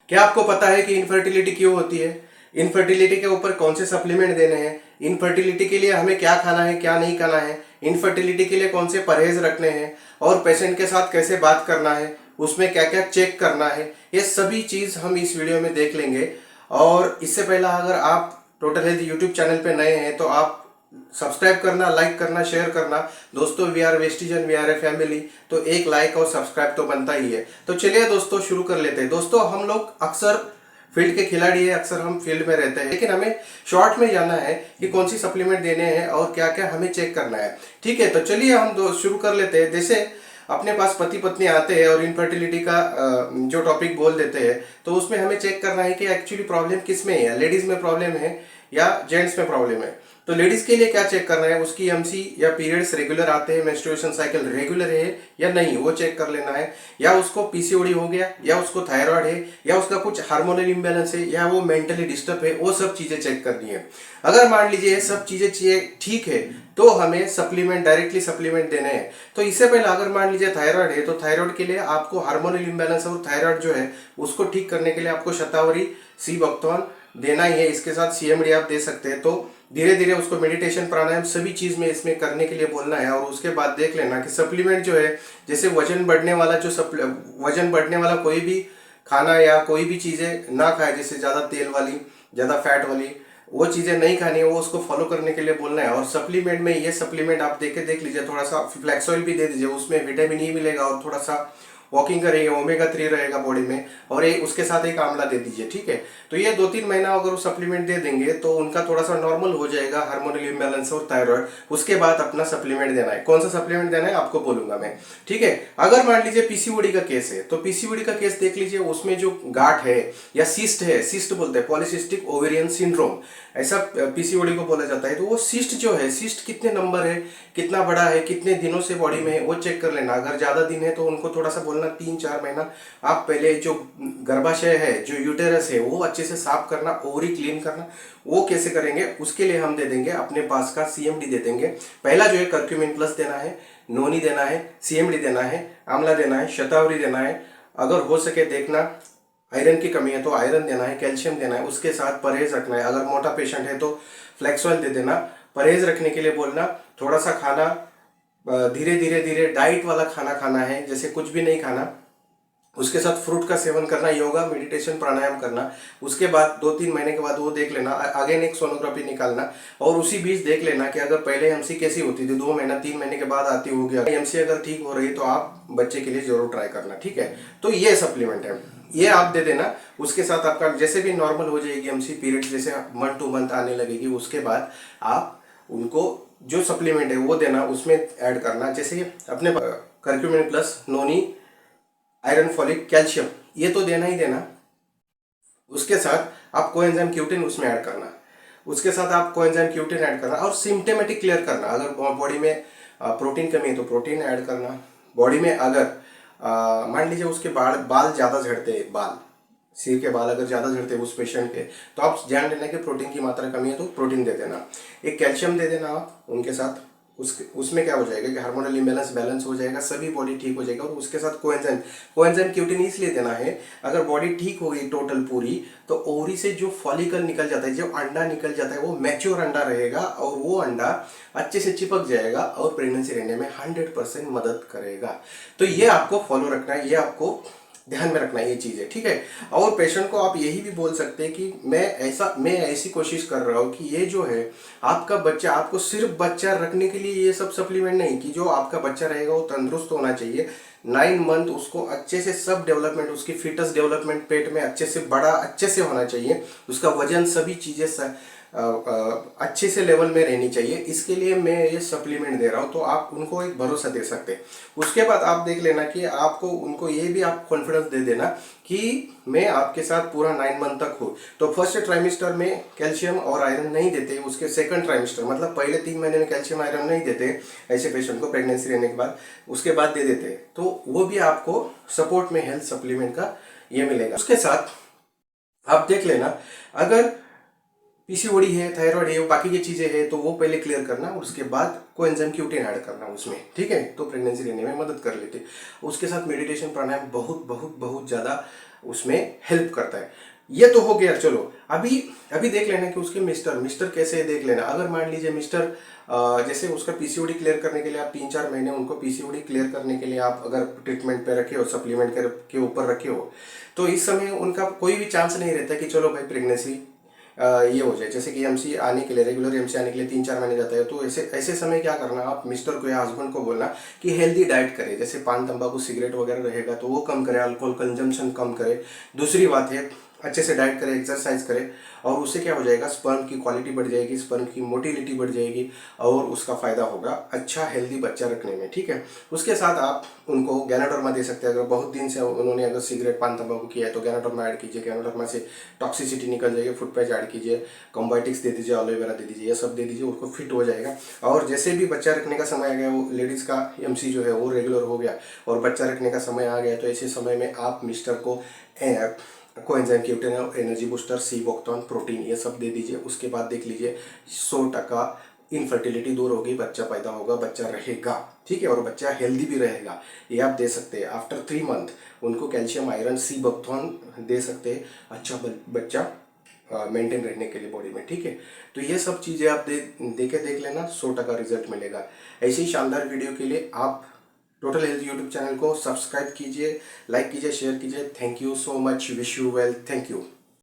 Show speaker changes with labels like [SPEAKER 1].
[SPEAKER 1] क्या आपको पता है कि इनफर्टिलिटी क्यों होती है? इनफर्टिलिटी के ऊपर कौन से सप्लीमेंट देने हैं? इनफर्टिलिटी के लिए हमें क्या खाना है, क्या नहीं खाना है? इनफर्टिलिटी के लिए कौन से परहेज रखने हैं? और पेशेंट के साथ कैसे बात करना है, उसमें क्या क्या चेक करना है, ये सभी चीज़ हम इस वीडियो में देख लेंगे। और इससे पहला अगर आप टोटल हेल्थ यूट्यूब चैनल पे नए हैं तो आप सब्सक्राइब करना, लाइक करना, शेयर करना। दोस्तों, we are Vestigian, we are a family, तो एक लाइक और सब्सक्राइब तो बनता ही है। तो चलिए दोस्तों, शुरू कर लेते हैं। दोस्तों, हम लोग अक्सर फील्ड के खिलाड़ी है, अक्सर हम फील्ड में रहते हैं, लेकिन हमें शॉर्ट में जाना है कि कौन सी सप्लीमेंट देने हैं और क्या क्या हमें चेक करना है। ठीक है, तो चलिए हम शुरू कर लेते हैं। जैसे अपने पास पति पत्नी आते हैं और इनफर्टिलिटी का जो टॉपिक बोल देते हैं, तो उसमें हमें चेक करना है कि एक्चुअली प्रॉब्लम किस में है, लेडीज में प्रॉब्लम है या जेंट्स में प्रॉब्लम है। तो लेडीज के लिए क्या चेक करना है, उसकी एमसी या पीरियड्स रेगुलर आते हैं, मेंस्ट्रुएशन साइकिल रेगुलर है या नहीं, वो चेक कर लेना है। या उसको पीसीओडी हो गया, या उसको थायराइड है, या उसका कुछ हार्मोनल इम्बैलेंस है, या वो मेंटली डिस्टर्ब है, वो सब चीजें चेक करनी है। अगर मान लीजिए ये सब चीजें ठीक है तो हमें सप्लीमेंट, डायरेक्टली सप्लीमेंट देने हैं। तो इससे पहले अगर मान लीजिए थायराइड है, तो थायराइड के लिए आपको हार्मोनल इम्बैलेंस और थायराइड जो है उसको ठीक करने के लिए आपको शतावरी सी बक्तौन देना ही है। इसके साथ सीएमडी आप दे सकते हैं। तो धीरे धीरे उसको मेडिटेशन, प्राणायाम सभी चीज में इसमें करने के लिए बोलना है। और उसके बाद देख लेना कि सप्लीमेंट जो है, जैसे वजन बढ़ने वाला वजन बढ़ने वाला कोई भी खाना या कोई भी चीजें ना खाए, जैसे ज्यादा तेल वाली, ज्यादा फैट वाली, वो चीजें नहीं खानी है, वो उसको फॉलो करने के लिए बोलना है। और सप्लीमेंट में ये सप्लीमेंट आप देख लीजिए, थोड़ा सा फ्लैक्स ऑयल भी दे दीजिए, उसमें विटामिन ई मिलेगा और थोड़ा सा वॉकिंग करेंगे, ओमेगा 3 रहेगा बॉडी में, और उसके साथ एक आंवला दे दीजिए। ठीक है, तो ये 2-3 महीना अगर वो सप्लीमेंट दे देंगे तो उनका थोड़ा सा नॉर्मल हो जाएगा हार्मोनल इम्बैलेंस और थायराइड। उसके बाद अपना सप्लीमेंट देना है। कौन सा सप्लीमेंट देना है आपको बोलूंगा मैं। ठीक है, अगर मान लीजिए पीसीओडी का केस है, तो पीसीओडी का केस देख लीजिए, उसमें जो गांठ है या सिस्ट है, सिस्ट बोलते हैं पॉलीसिस्टिक ओवेरियन सिंड्रोम, ऐसा पीसीओडी को बोला जाता है। तो वो सिस्ट जो है, सिस्ट कितने नंबर है, कितना बड़ा है, कितने दिनों से बॉडी में है, वो चेक कर लेना। अगर ज्यादा दिन है तो उनको थोड़ा सा बोलना 3-4 महीना आप पहले जो गर्भाशय है, जो यूटेरस है, वो अच्छे से साफ करना, ओवरी क्लीन करना। वो कैसे करेंगे, उसके लिए हम दे देंगे अपने पास का सीएमडी दे देंगे। पहला जो है कर्क्यूमिन प्लस देना है, नोनी देना है, सीएमडी देना है, आंवला देना है, शतावरी देना है। अगर हो सके देखना आयरन की कमी है तो आयरन देना है, कैल्शियम देना है। उसके साथ परहेज रखना है। अगर मोटा पेशेंट है तो फ्लैक्स ऑयल दे देना। परहेज रखने के लिए बोलना, थोड़ा सा खाना धीरे धीरे धीरे डाइट वाला खाना खाना है, जैसे कुछ भी नहीं खाना। उसके साथ फ्रूट का सेवन करना, योगा, मेडिटेशन, प्राणायाम करना। उसके बाद 2-3 महीने के बाद वो देख लेना, अगेन एक सोनोग्राफी निकालना। और उसी बीच देख लेना कि अगर पहले एमसी कैसी होती थी, 2 महीना 3 महीने के बाद आती होगी, एमसी अगर ठीक हो रही तो आप बच्चे के लिए जरूर ट्राई करना। ठीक है, तो ये सप्लीमेंट है, ये आप दे देना। उसके साथ आपका जैसे भी नॉर्मल हो जाएगी एमसी, पीरियड जैसे मंथ टू मंथ आने लगेगी, उसके बाद आप उनको जो सप्लीमेंट है वो देना, उसमें ऐड करना। जैसे अपने कर्क्यूमिन प्लस, नोनी, आयरन, फॉलिक, कैल्शियम, ये तो देना ही देना। उसके साथ आप कोएंजाइम क्यूटिन उसमें ऐड करना। उसके साथ आप कोएंजाइम क्यूटिन ऐड करना और सिम्टोमेटिक क्लियर करना। अगर बॉडी में प्रोटीन कमी है तो प्रोटीन ऐड करना। बॉडी में अगर मान लीजिए उसके बाल ज़्यादा झड़ते हैं, बाल, सिर के बाल अगर ज़्यादा झड़ते हैं उस पेशेंट के, तो आप ध्यान देना कि प्रोटीन की मात्रा कमी है तो प्रोटीन दे देना। एक कैल्शियम दे देना आप उनके साथ। उसमें क्या हो जाएगा कि हार्मोनल इम्बैलेंस बैलेंस हो जाएगा, सभी बॉडी ठीक हो जाएगा। और उसके साथ कोएंजाइम क्यूटिन इसलिए देना है, अगर बॉडी ठीक हो गई टोटल पूरी, तो ओवरी से जो फॉलिकल निकल जाता है, जो अंडा निकल जाता है, वो मैच्योर अंडा रहेगा और वो अंडा अच्छे से चिपक जाएगा और प्रेगनेंसी रहने में 100% मदद करेगा। तो ये आपको फॉलो रखना है, ये आपको ध्यान में रखना है ये चीज़ें। ठीक है, और पेशेंट को आप यही भी बोल सकते हैं कि मैं ऐसी कोशिश कर रहा हूँ कि ये जो है आपका बच्चा, आपको सिर्फ बच्चा रखने के लिए ये सब सप्लीमेंट नहीं, कि जो आपका बच्चा रहेगा वो तंदुरुस्त होना चाहिए। 9 मंथ उसको अच्छे से सब डेवलपमेंट, उसकी फिटस डेवलपमेंट पेट में अच्छे से बड़ा, अच्छे से होना चाहिए। उसका वजन, सभी चीज़ें अच्छे से लेवल में रहनी चाहिए। इसके लिए मैं ये सप्लीमेंट दे रहा हूँ, तो आप उनको एक भरोसा दे सकते हैं। उसके बाद आप देख लेना कि आपको उनको ये भी आप कॉन्फिडेंस दे देना कि मैं आपके साथ पूरा 9 मंथ तक हूँ। तो फर्स्ट ट्राइमेस्टर में कैल्शियम और आयरन नहीं देते, उसके सेकंड ट्राइमेस्टर मतलब पहले 3 महीने में कैल्शियम आयरन नहीं देते ऐसे पेशेंट को प्रेगनेंसी रहने के बाद, उसके बाद दे देते। तो वो भी आपको सपोर्ट में हेल्थ सप्लीमेंट का ये मिलेगा। उसके साथ आप देख लेना, अगर पीसीओडी है, थायराइड है, बाकी की चीजें हैं, तो वो पहले क्लियर करना। उसके बाद कोएंजाइम क्यूटिन ऐड करना उसमें। ठीक है, तो प्रेगनेंसी रहने में मदद कर लेते। उसके साथ मेडिटेशन, प्राणायाम बहुत बहुत बहुत ज़्यादा उसमें हेल्प करता है। ये तो हो गया। चलो अभी अभी देख लेना कि उसके मिस्टर कैसे देख लेना। अगर मान लीजिए मिस्टर जैसे उसका पीसीओडी क्लियर करने के लिए आप 3-4 महीने उनको पीसीओडी क्लियर करने के लिए आप अगर ट्रीटमेंट पे रखे हो, सप्लीमेंट के ऊपर रखे हो, तो इस समय उनका कोई भी चांस नहीं रहता कि चलो भाई प्रेगनेंसी ये हो जाए। जैसे कि एमसी आने के लिए, रेगुलर एमसी आने के लिए 3-4 महीने जाता है, तो ऐसे ऐसे समय क्या करना, आप मिस्टर को या हस्बैंड को बोलना कि हेल्दी डाइट करे। जैसे पान तंबाकू सिगरेट वगैरह रहेगा तो वो कम करे, अल्कोहल कंजम्पशन कम करे। दूसरी बात है अच्छे से डाइट करे, एक्सरसाइज करे, और उससे क्या हो जाएगा, स्पर्म की क्वालिटी बढ़ जाएगी, स्पर्म की मोटिलिटी बढ़ जाएगी, और उसका फायदा होगा अच्छा हेल्दी बच्चा रखने में। ठीक है। उसके साथ आप उनको गैनाडोर्मा दे सकते हैं। अगर बहुत दिन से उन्होंने अगर सिगरेट पान तंबाकू किया है तो गैनाडोर्मा ऐड कीजिए। गैनाडोर्मा से टॉक्सिसिटी निकल जाएगी। फुट पैच ऐड कीजिए, कॉम्बाइटिक्स दे दीजिए, एलोवेरा दे दीजिए, ये सब दे दीजिए, उसको फिट हो जाएगा। और जैसे भी बच्चा रखने का समय आ गया, वो लेडीज़ का एमसी जो है वो रेगुलर हो गया और बच्चा रखने का समय आ गया, तो ऐसे समय में आप मिस्टर को कोएंजाइम क्यूटेन, एनर्जी बूस्टर, सी बॉक्टॉन, प्रोटीन, ये सब दे दीजिए। उसके बाद देख लीजिए 100% इनफर्टिलिटी दूर होगी, बच्चा पैदा होगा, बच्चा रहेगा। ठीक है। और बच्चा हेल्दी भी रहेगा। ये आप दे सकते हैं। आफ्टर 3 मंथ उनको कैल्शियम, आयरन, सी बॉक्टॉन दे सकते हैं, अच्छा बच्चा मेंटेन रहने के लिए बॉडी में। ठीक है। तो ये सब चीज़ें आप देख लेना, 100% रिजल्ट मिलेगा। ऐसी शानदार वीडियो के लिए आप टोटल हेल्थ यूट्यूब चैनल को सब्सक्राइब कीजिए, लाइक कीजिए, शेयर कीजिए। Thank you so much. Wish you well. Thank you.